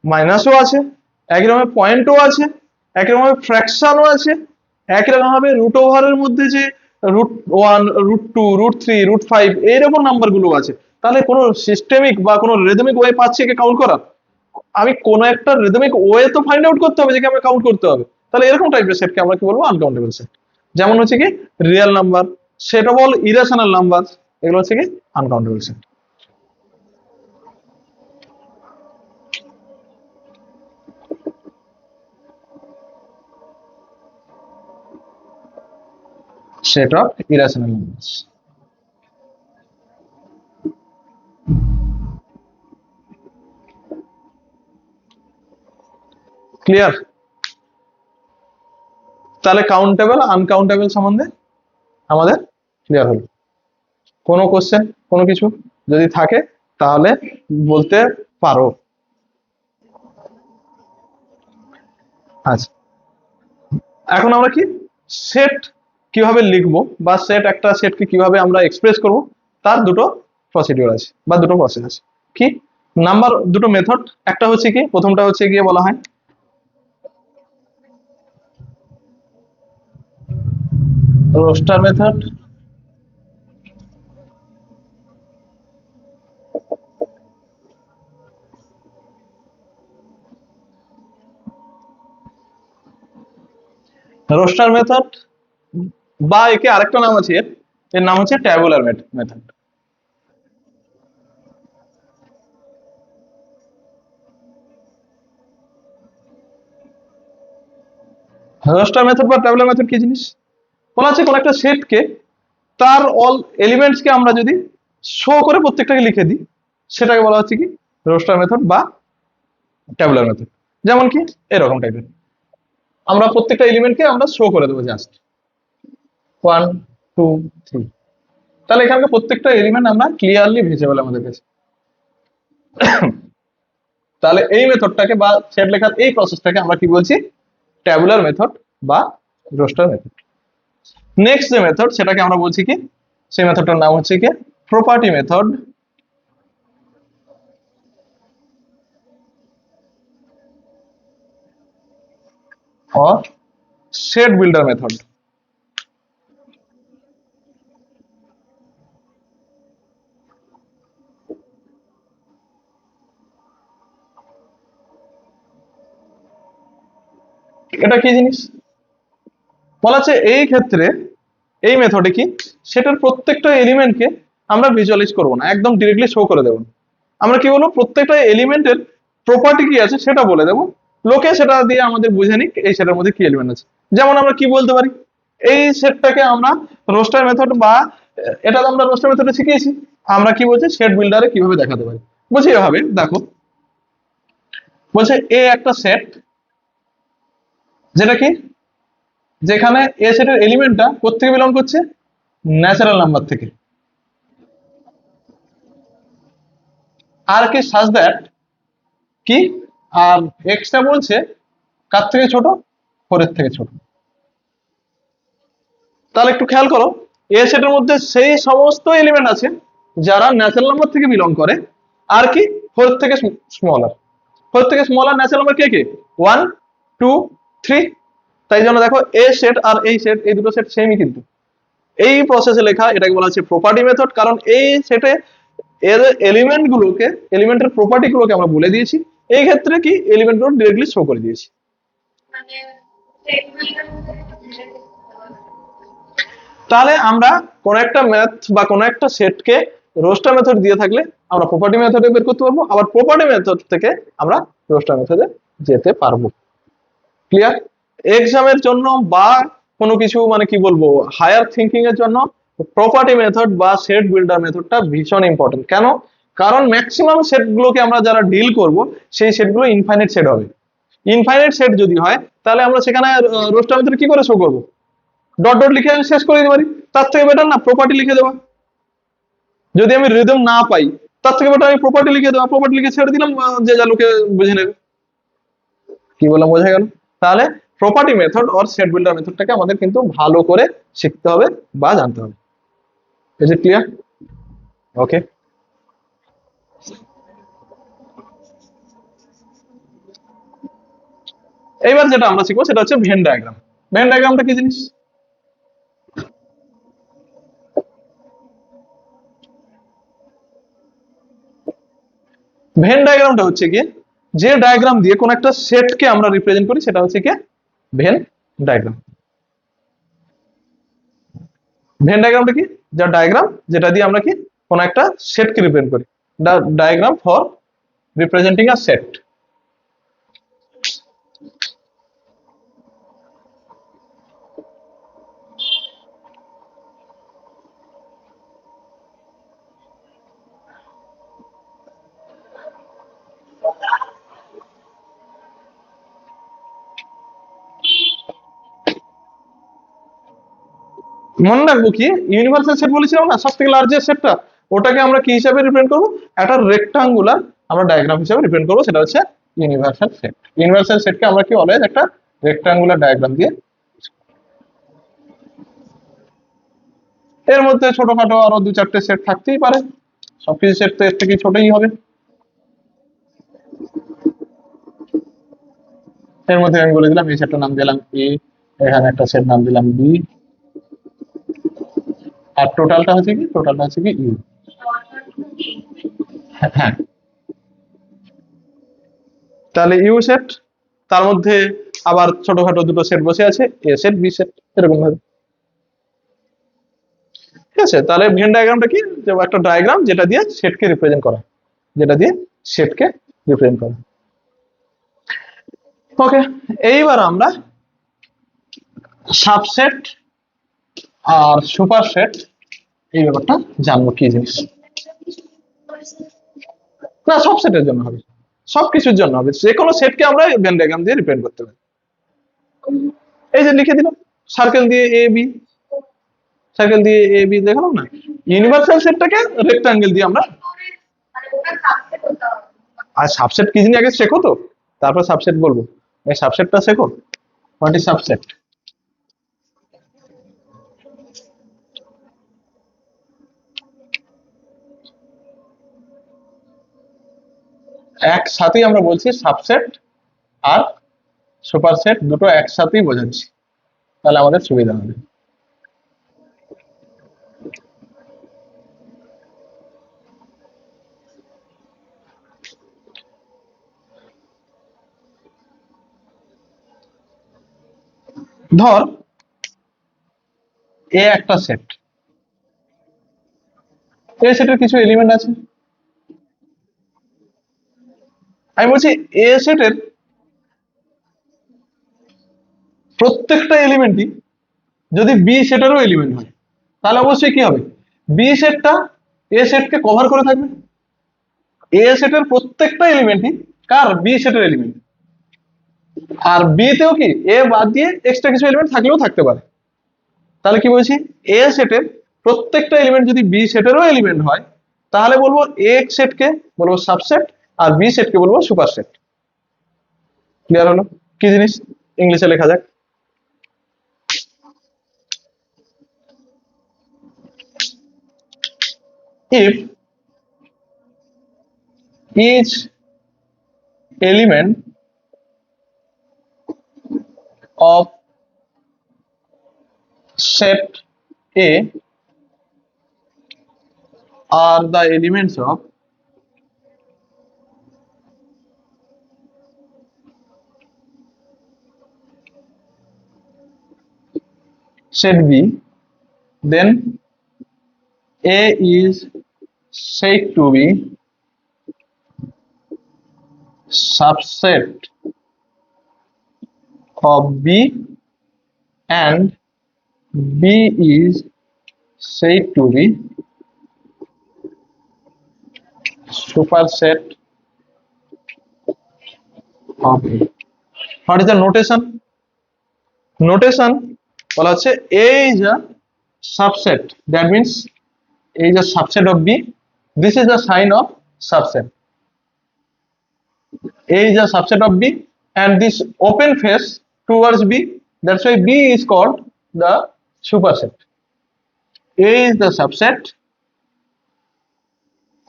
মাইনাসও আছে, একই রকম পয়েন্টও আছে, একই রকম ফ্র্যাকশনও আছে, একই রকম ভাবে রুট ওভারের মধ্যে যে √1 √2 √3 √5 এইরকম নাম্বার গুলো আছে। তাহলে কোনো সিস্টেমিক বা কোনো রিদমিক ওয়ে পাচ্ছি একে কাউন্ট করা, আমি কোনো একটা রিদমিক ওয়ে তো ফাইন্ড আউট করতে হবে যে আমরা কাউন্ট করতে হবে। তাহলে এরকম টাইপের সেটকে আমরা কি বলবো, আনকাউন্টেবল সেট। যেমন হচ্ছে কি real number, set of all irrational number, এগুলো হচ্ছে কি uncountable set. Set of irrational number, clear. তাহলে কাউন্টেবল আনকাউন্টেবল সম্বন্ধে আমাদের ক্লিয়ার হলো। কোনো কোশ্চেন কোনো কিছু যদি থাকে তাহলে বলতে পারো। আচ্ছা এখন আমরা কি সেট কিভাবে লিখবো বা সেট একটা সেটকে কিভাবে আমরা এক্সপ্রেস করব তার দুটো প্রসিডিউর আছে বা দুটো প্রসেস আছে। কি নাম্বার দুটো মেথড, একটা হচ্ছে কি প্রথমটা হচ্ছে গিয়ে বলা হয় রোস্টার মেথড, রোস্টার মেথড বা একে আরেকটা নাম আছে এর, এর নাম হচ্ছে ট্যাবুলার মেথড। রোস্টার মেথড বা ট্যাবুলার মেথড কি জিনিস, বলা আছে কোন একটা সেটকে তার অল এলিমেন্টস কে আমরা যদি শো করে প্রত্যেকটাকে লিখে দিই সেটাকে বলা হচ্ছে কি রোস্টার মেথড বা ট্যাবুলার মেথড। যেমন কি এরকম টাইপের আমরা প্রত্যেকটা এলিমেন্টকে আমরা শো করে দেবো জাস্ট 1 2 3, তাহলে এখানকার প্রত্যেকটা এলিমেন্ট আমরা ক্লিয়ারলি ভিজিবল আমাদের কাছে। তাহলে এই মেথডটাকে বা সেট লেখার এই প্রসেসটাকে আমরা কি বলছি, ট্যাবুলার মেথড বা রোস্টার মেথড। নেক্সট যে মেথড সেটাকে আমরা বলছি কি, সেই মেথডটার নাম হচ্ছে কি property method or set builder method. এটা কি জিনিস, বলা আছে এই ক্ষেত্রে এই মেথডে কি সেটার প্রত্যেকটা এলিমেন্টকে আমরা ভিজুয়ালাইজ করব না, একদম ডিরেক্টলি শো করে দেবো। আমরা কি বলবো প্রত্যেকটা এলিমেন্টের প্রপার্টি কি আছে সেটা বলে দেবো, লোকে সেটা দিয়ে আমাদের বুঝে নিক এই সেটের মধ্যে কি এলিমেন্ট আছে। যেমন আমরা কি বলতে পারি, এই সেটটাকে আমরা রোস্টার মেথড বা এটা তো আমরা রোস্টার মেথডে শিখিয়েছি, আমরা কি বলছি সেট বিল্ডারে কিভাবে দেখাতে পারি, বলছি এভাবে দেখো, বলছে এ একটা সেট যেটা কি যেখানে এ সেটের এলিমেন্টটা কোত্থেকে বিলং করছে, ন্যাচারাল নাম্বার থেকে, আর কি সাজ দ্যাট কি, আর এক্সটা বলছে কার থেকে ছোট, 4 এর থেকে ছোট। তাহলে একটু খেয়াল করো এ সেটের মধ্যে সেই সমস্ত এলিমেন্ট আছে যারা ন্যাচারাল নাম্বার থেকে বিলং করে, আর কি 4 থেকে স্মলার। 4 থেকে স্মলার ন্যাচারাল নাম্বার কে কে? 1 2 3। তাই জন্য দেখো এ সেট আর এই সেট, এই দুটো সেট সেমই কিন্তু। এই প্রসেসে লেখা, এটাকে বলা হচ্ছে প্রপার্টি মেথড, কারণ এই সেটে এর এলিমেন্ট গুলোকে, এলিমেন্টের প্রপার্টি গুলোকে আমরা বলে দিয়েছি। এই ক্ষেত্রে কি এলিমেন্ট গুলো ডিরেক্টলি শো করে দিয়েছি। তাহলে আমরা কোন একটা ম্যাথ বা কোন একটা সেটকে রোস্টার মেথড দিয়ে থাকলে আমরা প্রপার্টি মেথডে বের করতে পারবো, আবার প্রপার্টি মেথড থেকে আমরা রোস্টার মেথডে যেতে পারবো। ক্লিয়ার? এক্সামের জন্য বা কোনো কিছু মানে কি বলবো হায়ার থিঙ্কিং এর জন্য প্রপার্টি মেথড বা সেট বিল্ডার মেথডটা ভীষণ ইম্পর্টেন্ট। কেন? কারণ ম্যাক্সিমাম সেট গুলোকে আমরা যারা ডিল করব সেই সেটগুলো ইনফাইনাইট সেট হবে। ইনফাইনাইট সেট যদি হয় তাহলে আমরা সেখানে রোস্টার মেথড কি করে শো করবো? ডট ডট লিখে আমি শেষ করে দিতে পারি। তার থেকে বেটার না প্রপার্টি লিখে দেওয়া। যদি আমি রিদম না পাই তার থেকে বেটার আমি প্রপার্টি লিখে দেওয়া, প্রপার্টি লিখে ছেড়ে দিলাম, যে যা লোকে বুঝে নেবে। কি বললাম বোঝা গেল? তাহলে property method or set builder মেথডটাকে আমাদের কিন্তু ভালো করে শিখতে হবে বা জানতে হবে। Is it clear? ওকে। এইবার যেটা আমরা শিখবো সেটা হচ্ছে ভেন ডায়াগ্রাম। ভেন ডায়াগ্রামটা কি জিনিস? ভেন ডায়াগ্রামটা হচ্ছে কি, যে ডায়াগ্রাম দিয়ে কোন একটা সেটকে আমরা রিপ্রেজেন্ট করি সেটা হচ্ছে কি ভেন ডায়াগ্রাম। ভেন ডায়াগ্রামটা কি? যা ডায়াগ্রাম যেটা দিয়ে আমরা কি কোন একটা সেটকে রিপ্রেজেন্ট করি। Diagram for representing a set. মনে রাখবো কি ইউনিভার্সাল সেট বলেছিলাম না, সব থেকে লার্জেস্ট সেটটা, ওটাকে আমরা কি হিসাবে রিপ্রেজেন্ট করবো? একটা রেক্টাঙ্গুলার আমরা ডায়াগ্রাম হিসাবে রিপ্রেজেন্ট করবো, সেটা হচ্ছে ইউনিভার্সাল সেট। ইউনিভার্সাল সেটকে আমরা কি অলওয়েজ একটা রেক্টাঙ্গুলার ডায়াগ্রাম দিয়ে। এর মধ্যে ছোটখাটো আরো 2-4টে সেট থাকতেই পারে, সবকিছু সেট তো এর থেকে ছোটই হবে। এর মধ্যে আমি বলে দিলাম এই সেটটার নাম দিলাম এ, এখানে একটা সেট নাম দিলাম বি, আর টোটালটা হচ্ছে কি, টোটালটা হচ্ছে কি ইউ। হ্যাঁ, তাহলে ইউ সেট, তার মধ্যে আবার ছোটখাটো দুটো সেট বসে আছে, এ সেট বি সেট, এরকম ভাবে। ঠিক আছে? তাহলে ভেন ডায়াগ্রামটা কি? যে একটা ডায়াগ্রাম যেটা দিয়ে সেটকে রিপ্রেজেন্ট করা, যেটা দিয়ে সেটকে রিপ্রেজেন্ট করা। ওকে, এইবার আমরা সাবসেট আর সুপার সেট এই ব্যাপারটা জানবো কি জিনিস। না, সব সেটের জন্য হবে, সবকিছুর জন্য হবে, যে কোনো সেটকে আমরা ভেন ডায়াগ্রাম দিয়ে রিপ্রেজেন্ট করতে পারি। এই যে লিখে দিলাম সার্কেল দিয়ে এ বি, সার্কেল দিয়ে এ বি দেখালাম না। ইউনিভার্সাল সেটটাকে রেক্টাঙ্গেল দিয়ে আমরা। আর সাবসেট কি জিনিস আগে শেখো তো, তারপর সাবসেট বলবো। এই সাবসেটটা শেখো, হোয়াট ইজ সাবসেট। একসাথেই আমরা বলছি সাবসেট আর সুপারসেট দুটো একসাথেই বোঝাচ্ছি, তাহলে আমাদের সুবিধা হবে। ধর এ একটা সেট, এ সেটের কিছু এলিমেন্ট আছে। আমি বলছি এ সেটের প্রত্যেকটা এলিমেন্টই যদি বি সেটেরও এলিমেন্ট হয় তাহলে অবশ্যই কি হবে, বি সেটটা এ সেটকে কভার করে থাকবে। এ সেটের প্রত্যেকটা এলিমেন্টই কার? বি সেটের এলিমেন্ট। আর বি তেও কি এ বাদ দিয়ে এক্সট্রা কিছু এলিমেন্ট থাকলেও থাকতে পারে। তাহলে কি বলছি, এ সেটের প্রত্যেকটা এলিমেন্ট যদি বি সেটেরও এলিমেন্ট হয় তাহলে বলবো এ সেটকে বলবো সাবসেট আর বি সেটকে বলবো সুপারসেট। ক্লিয়ার হলো? কি জিনিস ইংলিশে লেখা যাক। if each element of set A are the elements of set B, then A is said to be subset of B, and B is said to be superset of A. What is the notation? Notation বলা হচ্ছে A is a subset, that means A is a subset of B. This is the sign of subset. A is a subset of B, and this open face towards B, that's why B is called the superset. A is the subset,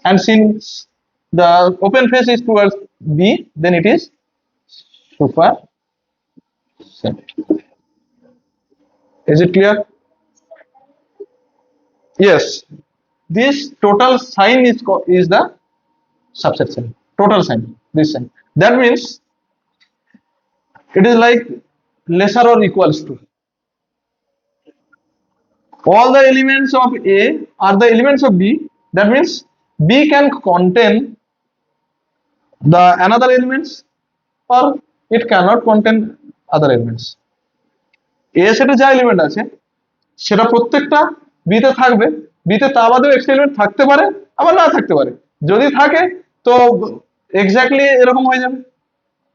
and since the open face is towards B, then it is superset. Is it clear? Yes. This total sign is the subset sign. Total sign. This sign. That means it is like lesser or equals to. All the elements of A are the elements of B. That means B can contain the another elements, or it cannot contain other elements. A সেটে যা element আছে সেটা প্রত্যেকটা B তে থাকবে, B তে তা বাদেও এক্সট্রা এলিমেন্ট থাকতে পারে, আবার না থাকতে পারে। যদি থাকে তো এক্স্যাক্টলি এরকম হয়ে যাবে,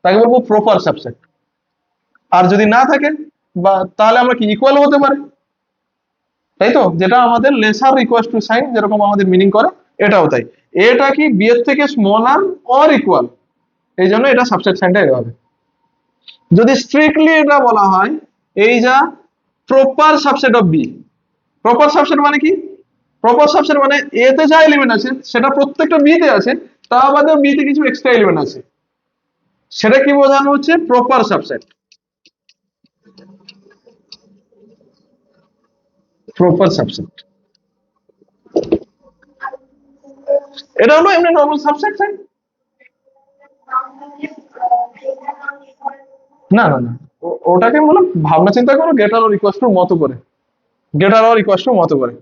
তাকে বলবো প্রপার সাবসেট। আর যদি না থাকে বা তাহলে আমরা কি ইকুয়াল হতে পারে, তাই তো, যেটা আমাদের লেসার ইকুয়াল টু সাইন যেরকম আমাদের মিনিং করে, এটাও তাই। এটা কি বি এর থেকে স্মলার অর ইকুয়াল, এই জন্য এটা সাবসেট সাইনটা এভাবে। যদি স্ট্রিক্টলি এটা বলা হয় এই যা proper subset of B. Proper subset মানে কি? প্রপার সাবসেট মানে এ তে যা এলিমেন্ট আছে সেটা প্রত্যেকটা বি তে আছে, তা বাদে বি তে কিছু এক্সট্রা এলিমেন্ট আছে, সেটা কি বোঝানো হচ্ছে? Proper subset. প্রপার সাবসেট এটা হলো এমনি নরমাল সাবসেট সাইন। না না না, ওটাকে বলে ভাবনা চিন্তা করো গ্রেটার অর ইকুয়াল টু মতো করে, গ্রেটার অর ইকুয়াল টু মতো করে।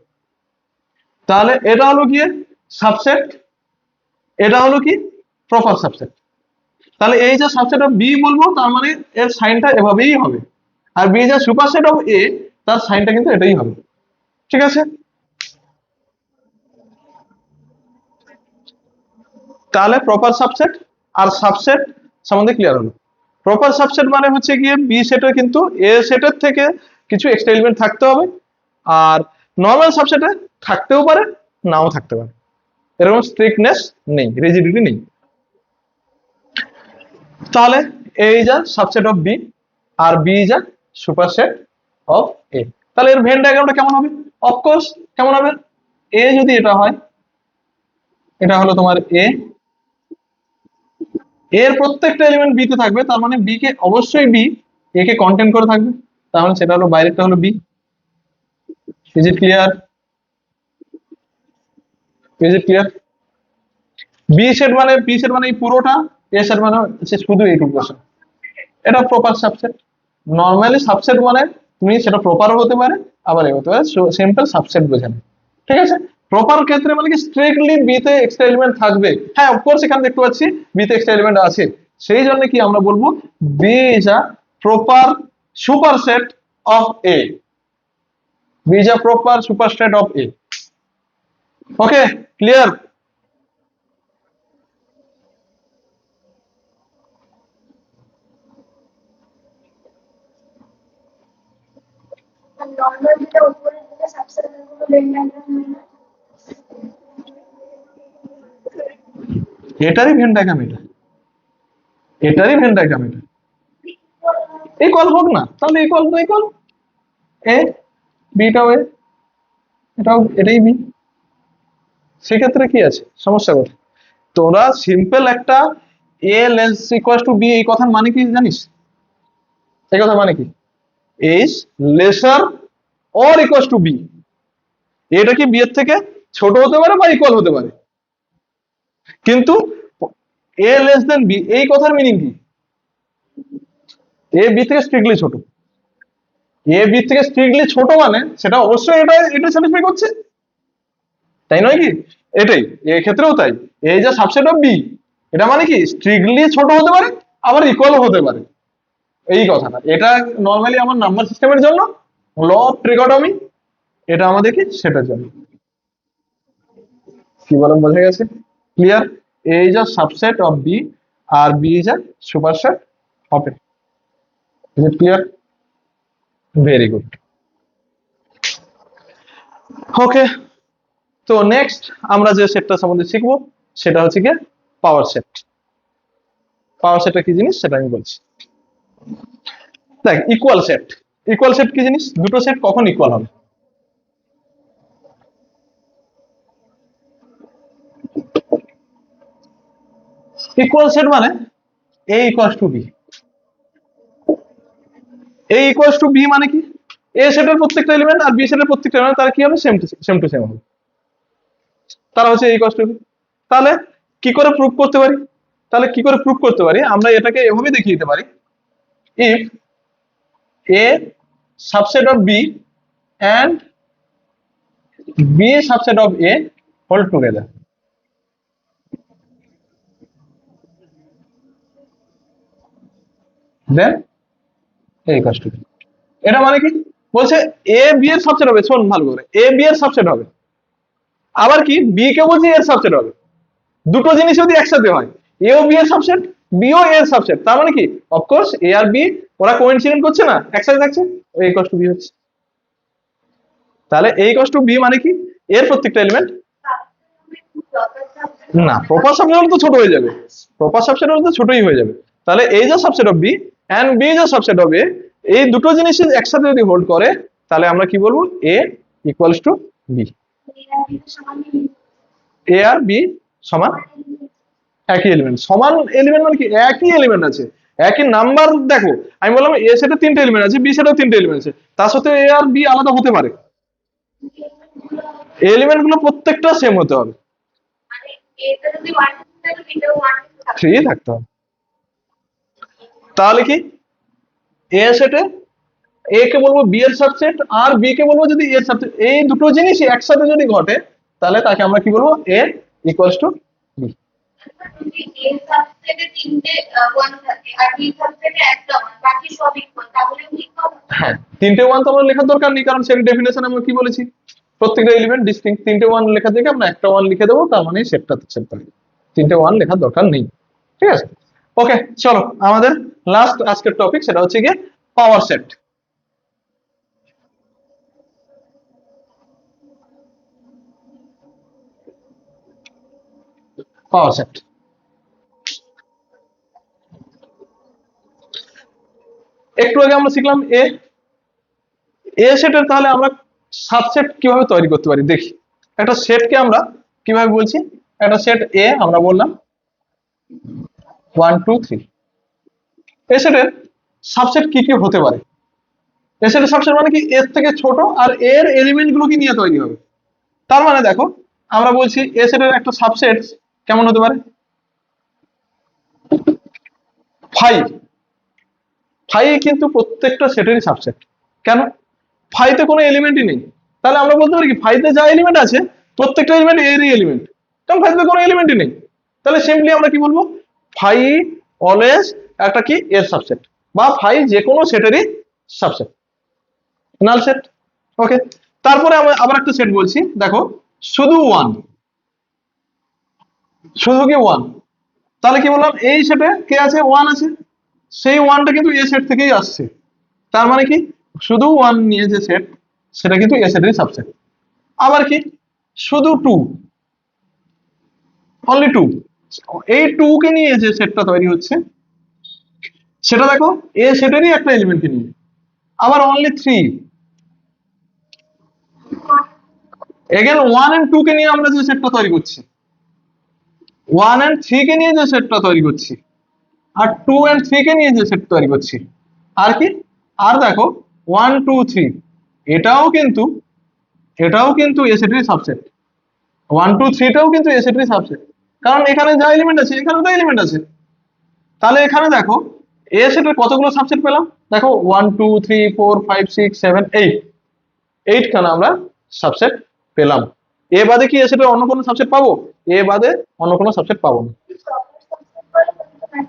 তাহলে এটা হলো কি সাবসেট, এটা হলো কি প্রপার সাবসেট। তাহলে এই যে সাবসেট অফ বি বলবো, তার মানে এর সাইনটা এভাবেই হবে। আর বি যে সুপারসেট অফ এ, তার সাইনটা কিন্তু এটাই হবে। ঠিক আছে? তাহলে প্রপার সাবসেট আর সাবসেট সম্বন্ধে ক্লিয়ার হলো। প্রপার সাবসেট মানে হচ্ছে গিয়ে বি সেটের কিন্তু এ সেটের থেকে কিছু এক্সট্রা এলিমেন্ট থাকতে হবে, আর নর্মাল সাবসেটে থাকতেও পারে নাও থাকতে পারে, এরকম স্ট্রিক্টনেস নেই, রিজিডিটি নেই। তাহলে এই যা সাবসেট অফ বি আর বি যা সুপারসেট অফ এ। তাহলে এর ভেন ডায়াগ্রামটা কেমন হবে? অফকোর্স কেমন হবে? এ যদি এটা হয়, এটা হলো তোমার এ, এর প্রত্যেকটা এলিমেন্ট বি তে থাকবে, তার মানে বি কে অবশ্যই বি এ কে কন্টেন্ট করে থাকবে, তার মানে সেটা হলো বাইরেরটা হলো B. Is it clear? Is it clear? B set মানে বি সেট মানে এই পুরোটা, এ সেট মানে হচ্ছে শুধু এইটুকু পোর্শন। এটা প্রপার সাবসেট। নর্মালি সাবসেট মানে তুমি সেটা প্রপারও হতে পারে আবার এ হতে পারে, সিম্পল সাবসেট বোঝানো। ঠিক আছে? প্রপার ক্ষেত্রে মানে কি স্ট্রিক্টলি বি তে এক্সট্রা এলিমেন্ট থাকবে। হ্যাঁ অফকোর্স এখানে দেখতে পাচ্ছি বি তে এক্সট্রা এলিমেন্ট আছে, সেই জন্য কি আমরা বলবো B is a proper superset of A. B is a proper superset of A. Okay, clear? Normal যেটা উপরের দিকে সাবসেটের গুলো ভেন ডায়াগ্রাম হয় না, এটারই ভেন ডায়াগ্রাম, এটা এটারই ভেন ডায়াগ্রাম, এটা ইকুয়াল হোক না, তাহলে ইকুয়াল তো ইকুয়াল, এ বিটাও এ, এটাও এটাই বি, সেক্ষেত্রে কি আছে, সমস্যা কোথায়? তোরা সিম্পল একটা A less equal to B, এই কথার মানে কি জানিস? এই কথার মানে কি? Is lesser or equal to B. এটা কি বি এর থেকে ছোট হতে পারে বা ইকুয়াল হতে পারে, কিন্তু এ লেস দেন বি এই কথার মিনিং কি? এ বি থেকে স্ট্রিক্টলি ছোট। এ বি থেকে স্ট্রিক্টলি ছোট মানে সেটা অবশ্যই এটা স্যাটিসফাই করছে, তাই নয় কি? এটাই এই ক্ষেত্রেও তাই। এই যে সাবসেট অফ বি, এটা মানে কি স্ট্রিক্টলি ছোট হতে পারে আবার ইকুয়ালও হতে পারে, এই কথাটা। এটা নর্মালি আমার নাম্বার সিস্টেমের জন্য, ল অফ ট্রিগোনমি, এটা আমাদের কি সেটার জন্য। কি বলেন, বোঝা গেছে? Clear? A is a subset of B আর B is a superset of A. Is it clear? Very good. Okay, তো নেক্সট আমরা যে সেটটা সম্বন্ধে শিখবো সেটা হচ্ছে কি পাওয়ার সেট। পাওয়ার সেটটা কি জিনিস সেটা আমি বলছি। দেখ, ইকুয়াল সেট, ইকুয়াল সেট কি জিনিস? দুটো সেট কখন ইকুয়াল হবে? ইকুয়াল সেট মানে A equals to B. A equals to B মানে কি? এ সেটের প্রত্যেকটা এলিমেন্ট আর বি সেটের প্রত্যেকটা এলিমেন্ট তারা কি হবে? সেম টু সেম হবে, তারা হচ্ছে এ ইকুয়ালস টু বি। তাহলে কি করে প্রুভ করতে পারি? তাহলে কি করে প্রুভ করতে পারি? আমরা এটাকে এভাবে দেখিয়ে দিতে পারি, if A subset of B and B subset of A hold together, then A equals to B. এটা মানে কি? বলছে এ বি এর সাবসেট হবে, শোন ভালো করে, এ বি এর সাবসেট হবে, আবার কি বি কে বলছে এর সাবসেট হবে। দুটো জিনিস যদি একসাথে হয়, এ ও বি এর সাবসেট, বি ও এর সাবসেট, তার মানে কি অফকোর্স এ আর বি ওরা কোইন্সিডেন্ট করছে না, একসাথে থাকছে, ও এ ইকুয়ালস টু বি হচ্ছে। তাহলে এ ইকুয়ালস টু বি মানে কি? এর প্রত্যেকটা এলিমেন্ট, না প্রপার সাবসেট হলে তো ছোট হয়ে যাবে, প্রপার সাবসেট হলে তো ছোটই হয়ে যাবে। তাহলে এই যে subset of B and B যে সাবসেট অফ এ, এই দুটো জিনিস একসাথে যদি হোল্ড করে তাহলে আমরা কি বলবো? A equals to B. A আর বি সমান একই এলিমেন্ট। সমান এলিমেন্ট মানে কি? একই এলিমেন্ট আছে, একই নাম্বার। দেখো আমি বললাম এ সেটে তিনটে এলিমেন্ট আছে, বি সেটেও তিনটে এলিমেন্ট আছে, তার সাথে এ আর বি আলাদা হতে পারে, এলিমেন্ট গুলো প্রত্যেকটা সেম হতে হবে, থ্রি থাকতে হবে। তাহলে কি এ সেটে এ কে বলবো বি এর সাবসেট আর বি কে বলবো যদি এর সাবসেট, এই দুটো জিনিসই একসাথে যদি ঘটে তাহলে তাকে আমরা কি বলবো? A equals to B. হ্যাঁ, তিনটে ওয়ান তো আমরা লেখার দরকার নেই, কারণ সেট ডেফিনেশন আমরা কি বলেছি? প্রত্যেকটা এলিমেন্ট ডিস্টিংক্ট। তিনটে ওয়ান লেখা থেকে আমরা একটা ওয়ান লিখে দেবো, তার মানে সেটটা সেট থাকবে, তিনটে ওয়ান লেখার দরকার নেই। ঠিক আছে? ওকে, চলো আমাদের লাস্ট আজকের টপিক সেটা হচ্ছে গিয়ে পাওয়ার সেট। পাওয়ার সেট একটু আগে আমরা শিখলাম এ এ সেটের, তাহলে আমরা সাবসেট কিভাবে তৈরি করতে পারি দেখি। একটা সেটকে আমরা কিভাবে বলছি? একটা সেট এ আমরা বললাম 1 2 3। এ সেটের সাবসেট কি কি হতে পারে? এ সেটের সাবসেট মানে কি এর থেকে ছোট আর এর এলিমেন্ট গুলো কি নিয়ে তৈরি হবে। তার মানে দেখো আমরা বলছি এ সেটের একটা সাবসেট কেমন হতে পারে? 5। 5 কিন্তু প্রত্যেকটা সেটেরই সাবসেট। কেন? 5 তে কোনো এলিমেন্টই নেই, তাহলে আমরা বলতে পারি কি 5 তে যা এলিমেন্ট আছে প্রত্যেকটা এলিমেন্ট এরই এলিমেন্ট, কারণ 5 তে কোনো এলিমেন্টই নেই। তাহলে সিম্পলি আমরা কি বলবো? 5 অলওয়েজ একটা কি এর সাবসেট, বা 5 যে কোনো সেটেরই সাবসেট, নাল সেট। ওকে, তারপরে আমরা আবার একটা সেট বলছি, দেখো শুধু 1, শুধু কি 1, তাহলে কি বললাম? এই সেটে কে আছে? 1 আছে, সেই 1টা কিন্তু এ সেট থেকেই আসছে, তার মানে কি শুধু 1 নিয়ে যে সেট সেটা কিন্তু এ সেটেরই সাবসেট। আবার কি শুধু 2, অনলি 2, এই 2 কে নিয়ে যে সেটটা তৈরি হচ্ছে সেটা দেখো এ সেটেরই একটা এলিমেন্টকে নিয়ে। আবার অনলি 3, এগেন 1 and 2 কে নিয়ে আমরা যে সেটটা তৈরি করছি, 1 and 3 কে নিয়ে যে সেটটা তৈরি করছি, আর 2 and 3 কে নিয়ে যে সেট তৈরি করছি, আর কি, আর দেখো 1 2 3 এটাও কিন্তু এটাও কিন্তু এ সেটেরই সাবসেট, 1 2 3 টাও কিন্তু এ সেটেরই সাবসেট, কারণ এখানে যা এলিমেন্ট আছে এখানে তো এলিমেন্ট আছে। তাহলে এখানে দেখো এ সেটের কতগুলো সাবসেট পেলাম, দেখো 1 2 3 4 5 6 7 8, 8 খানা আমরা সাবসেট পেলাম। এ বাদে কি এ সেটের অন্য কোনো সাবসেট পাবো? এ বাদে অন্য কোনো সাবসেট পাবো না।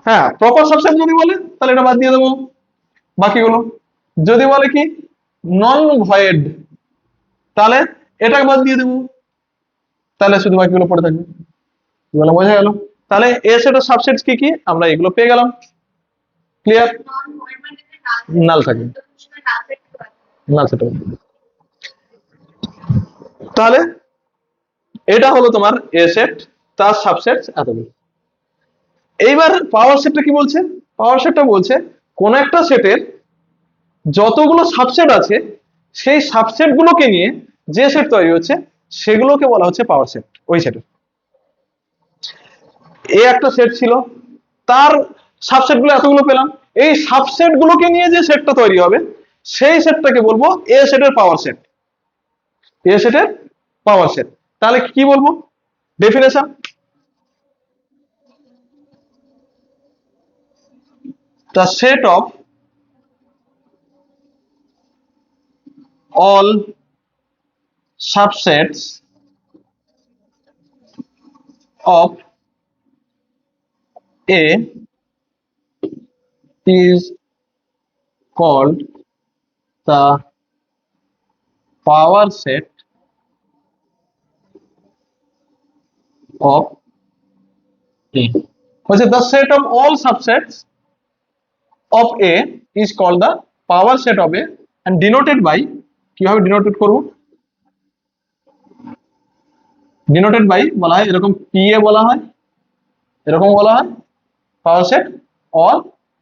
হ্যাঁ, প্রপার সাবসেট যদি বলে তাহলে এটা বাদ দিয়ে দেবো বাকিগুলো, যদি বলে কি নন ভয়েড তাহলে এটা বাদ দিয়ে দেবো, তাহলে শুধু বাকিগুলো পড়ে থাকবে। এগুলো বোঝা গেল? তাহলে এ সেটের সাবসেটস কি কি আমরা এগুলো পেয়ে গেলাম। ক্লিয়ার? নাল থাকবে, নাল সেট। তাহলে এটা হলো তোমার এ সেট, তার সাবসেটস এতগুলো। এইবার পাওয়ার সেটটা কি বলছে? পাওয়ার সেটটা বলছে কোন একটা সেটের যতগুলো সাবসেট আছে সেই সাবসেট গুলোকে নিয়ে যে সেট তৈরি হচ্ছে সেগুলোকে বলা হচ্ছে পাওয়ার সেট। ওই সেটের এ একটা সেট ছিল, তার সাবসেট গুলো এতগুলো পেলাম, এই সাবসেট গুলোকে নিয়ে যে সেটটা তৈরি হবে সেই সেটটাকে বলবো এ সেটের পাওয়ার সেট। এ সেটের পাওয়ার সেট। তাহলে কি বলবো definition? The set of all subsets of A is called the power set of A. বলছে the set of all subsets of A is called the power set of A and denoted by, কিভাবে denoted করব? Denoted by বলা হয় এরকম PA বলা হয়, এরকম বলা হয় পাওয়ার সেট, অর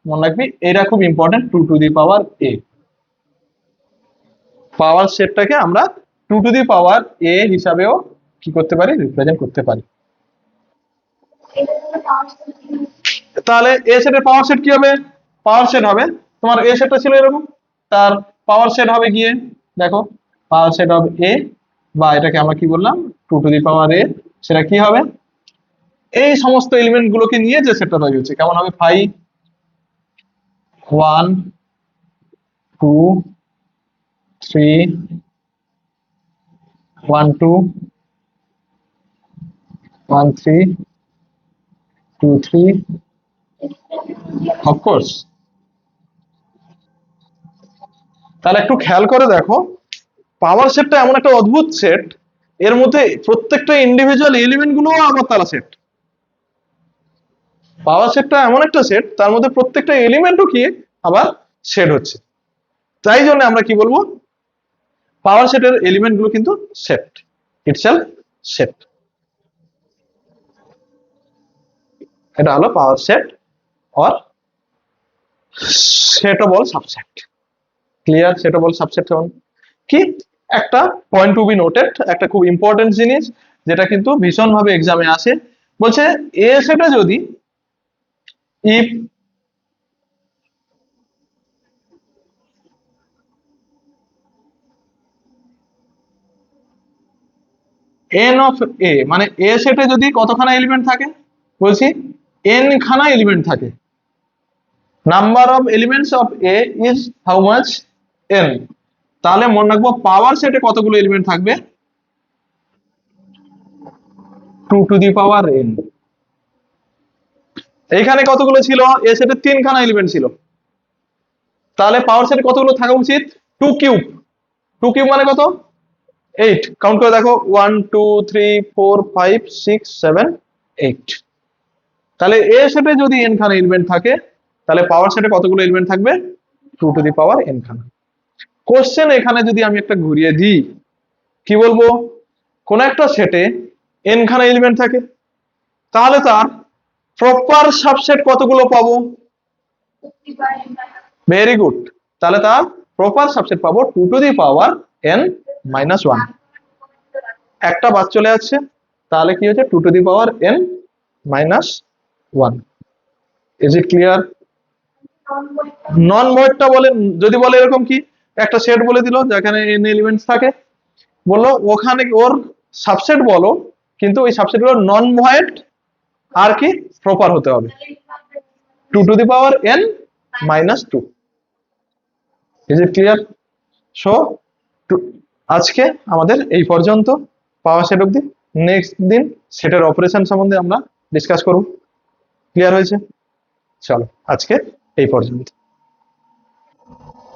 মনে রাখবি এটা খুব important 2 to the power A। পাওয়ার সেটটাকে আমরা 2 টু দি পাওয়ার A হিসাবেও কি করতে পারি, রিপ্রেজেন্ট করতে পারি। তাহলে এ সেটের পাওয়ার সেট কি হবে? পাওয়ার সেট হবে তোমার এ সেটটা ছিল এরকম, তার পাওয়ার সেট হবে গিয়ে দেখো পাওয়ার সেট অফ এ, বা এটাকে আমরা কি বললাম 2 টু দি পাওয়ার এ, সেটা কি হবে এই সমস্ত এলিমেন্ট গুলোকে নিয়ে যে সেটটা তৈরি হচ্ছে, কেমন হবে 5 1 2 3 1 2 1 3 2 3, অফ কোর্স। তাহলে একটু খেয়াল করে দেখো পাওয়ার সেটটা এমন একটা অদ্ভুত সেট, এর মধ্যে প্রত্যেকটা ইন্ডিভিজুয়াল এলিমেন্ট গুলো আবার তারা সেট। পাওয়ার সেটটা এমন একটা সেট তার মধ্যে প্রত্যেকটা এলিমেন্টও কি আবার সেট হচ্ছে, তাই জন্য আমরা কি বলবো পাওয়ার সেটের এলিমেন্ট গুলো কিন্তু সেট, ইটসেলফ সেট। এটা হলো power set or settable subset. Clear? Settable subset কি একটা পয়েন্ট টু বি নোটেড, একটা খুব ইম্পর্টেন্ট জিনিস যেটা কিন্তু ভীষণ ভাবে এক্সামে আসে। বলছে এ সেটা যদি ইফ n অফ এ, মানে এ সেটে যদি কতখানা এলিমেন্ট থাকে, বলছি n খানা এলিমেন্ট থাকে, number of elements of A is how much n, তাহলে মনে রাখবো পাওয়ার সেটে কতগুলো এলিমেন্ট থাকবে 2 টু দি পাওয়ার n। এইখানে কতগুলো ছিল? এ সেটে 3 খানা এলিমেন্ট ছিল, তাহলে পাওয়ার সেটে কতগুলো থাকা উচিত 2 কিউব। 2 কিউব মানে কত? 8। কাউন্ট করে দেখো 1 2 3 4 5 6 7 8। তাহলে এ সেটে যদি n খানা এলিমেন্ট থাকে তাহলে পাওয়ার সেটে কতগুলো এলিমেন্ট থাকবে 2 টু দি পাওয়ার n খানা। কোশ্চেন এখানে যদি আমি একটা ঘুরিয়ে দিই কি বলবো, কোন একটা সেটে n খানা এলিমেন্ট থাকে তাহলে তার প্রপার সাবসেট কতগুলো পাবো? ভেরি গুড, তাহলে তার প্রপার সাবসেট পাবো 2 to the power n minus 1। একটা বাদ চলে যাচ্ছে, তাহলে কি হচ্ছে 2 to the power n minus 1। Is it clear? Non ভয়েডটা বলে, যদি বলে এরকম কি একটা সেট বলে দিল যেখানে n এলিমেন্টস থাকে, বললো ওখানে ওর সাবসেট বলো, কিন্তু ওই সাবসেট গুলো নন ভয়েড আর কি প্রপার হতে হবে, 2 to the power n minus 2। Is it clear? So আজকে আমাদের এই পর্যন্ত, পাওয়ার সেট অব্দি। নেক্সট দিন সেটের অপারেশন সম্বন্ধে আমরা ডিসকাস করব। ক্লিয়ার হয়েছে? চলো আজকে এই পর্যন্ত।